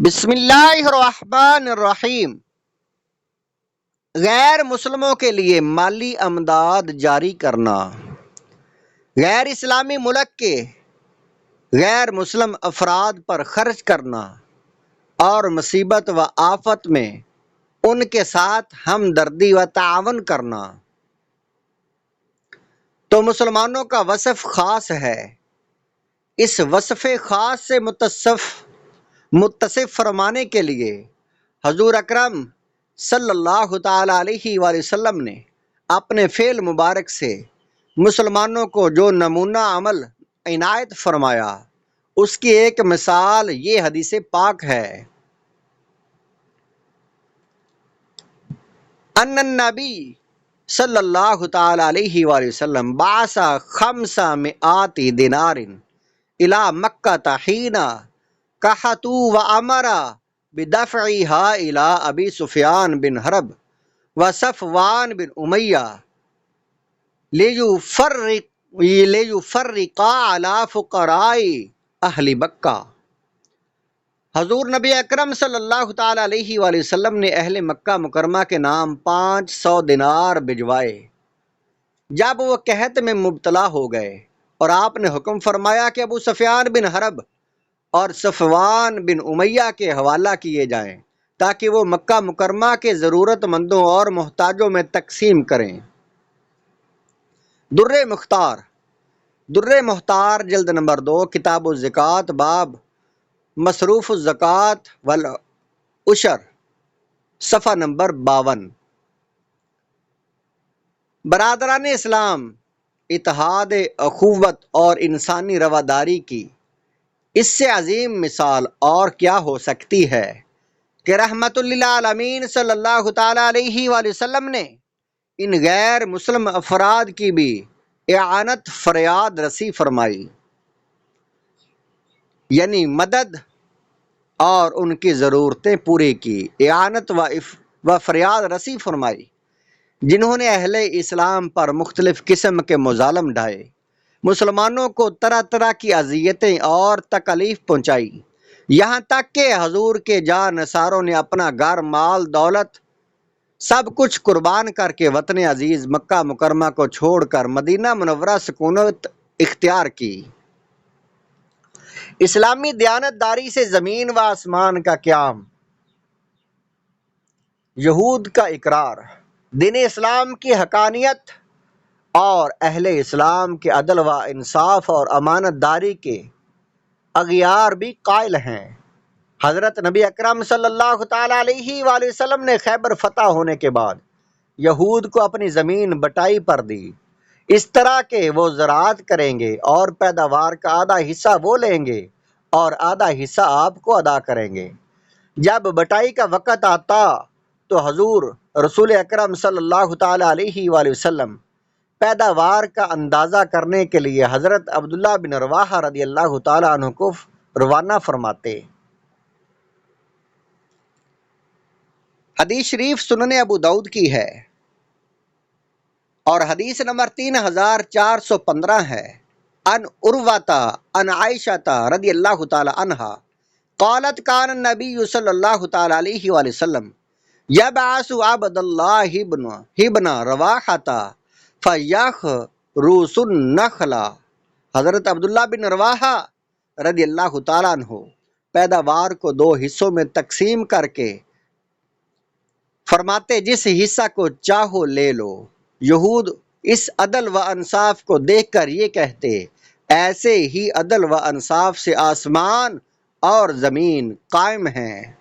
بسم اللہ الرحمن الرحیم۔ غیر مسلموں کے لیے مالی امداد جاری کرنا، غیر اسلامی ملک کے غیر مسلم افراد پر خرچ کرنا اور مصیبت و آفت میں ان کے ساتھ ہمدردی و تعاون کرنا تو مسلمانوں کا وصف خاص ہے۔ اس وصف خاص سے متصف فرمانے کے لیے حضور اکرم صلی اللہ تعالی علیہ وآلہ وسلم نے اپنے فعل مبارک سے مسلمانوں کو جو نمونہ عمل عنایت فرمایا، اس کی ایک مثال یہ حدیث پاک ہے۔ ان النبی صلی اللہ تعالی علیہ وآلہ وسلم بعث 500 دینار الی مکہ حین قحطوا وامر بدفعها الی ابی سفیان بن حرب وصفوان بن امیہ لیفرقا علی فقراء اہل مکہ۔ حضور نبی اکرم صلی اللہ تعالی علیہ وآلہ وسلم نے اہل مکہ مکرمہ کے نام 500 دینار بھجوائے جب وہ قحط میں مبتلا ہو گئے، اور آپ نے حکم فرمایا کہ ابو سفیان بن حرب اور صفوان بن امیہ کے حوالہ کیے جائیں تاکہ وہ مکہ مکرمہ کے ضرورت مندوں اور محتاجوں میں تقسیم کریں۔ در مختار جلد نمبر 2 کتاب الزکوٰۃ باب مصروف الزکوٰۃ والعشر صفحہ نمبر 52۔ برادران اسلام، اتحاد، اخوت اور انسانی رواداری کی اس سے عظیم مثال اور کیا ہو سکتی ہے کہ رحمت للعالمین صلی اللہ تعالی علیہ وآلہ وسلم نے ان غیر مسلم افراد کی بھی اعانت فریاد رسی فرمائی، یعنی مدد اور ان کی ضرورتیں پوری کی، اعانت و فریاد رسی فرمائی، جنہوں نے اہل اسلام پر مختلف قسم کے مظالم ڈھائے، مسلمانوں کو طرح طرح کی اذیتیں اور تکالیف پہنچائی، یہاں تک کہ حضور کے جانثاروں نے اپنا گھر، مال، دولت سب کچھ قربان کر کے وطن عزیز مکہ مکرمہ کو چھوڑ کر مدینہ منورہ سکونت اختیار کی۔ اسلامی دیانتداری سے زمین و آسمان کا قیام، یہود کا اقرار، دین اسلام کی حقانیت اور اہل اسلام کے عدل و انصاف اور امانت داری کے اغیار بھی قائل ہیں۔ حضرت نبی اکرم صلی اللہ تعالی علیہ وآلہ وسلم نے خیبر فتح ہونے کے بعد یہود کو اپنی زمین بٹائی پر دی، اس طرح کہ وہ زراعت کریں گے اور پیداوار کا آدھا حصہ وہ لیں گے اور آدھا حصہ آپ کو ادا کریں گے۔ جب بٹائی کا وقت آتا تو حضور رسول اکرم صلی اللہ تعالی علیہ وآلہ وسلم پیداوار کا اندازہ کرنے کے لیے حضرت عبداللہ بن رواحہ رضی اللہ تعالی عنہ کو روانہ فرماتے۔ حدیث شریف سنن ابو داؤد کی ہے اور حدیث نمبر 3415 ہے۔ ان عروۃ ان عائشہ رضی اللہ تعالی عنہا قالت کان النبی صلی اللہ تعالی علیہ وآلہ وسلم یبعث عبد اللہ ابن رواحہ فیخرس النخل۔ حضرت عبداللہ بن رواحہ رضی اللہ تعالیٰ عنہ پیداوار کو 2 حصوں میں تقسیم کر کے فرماتے جس حصہ کو چاہو لے لو۔ یہود اس عدل و انصاف کو دیکھ کر یہ کہتے، ایسے ہی عدل و انصاف سے آسمان اور زمین قائم ہیں۔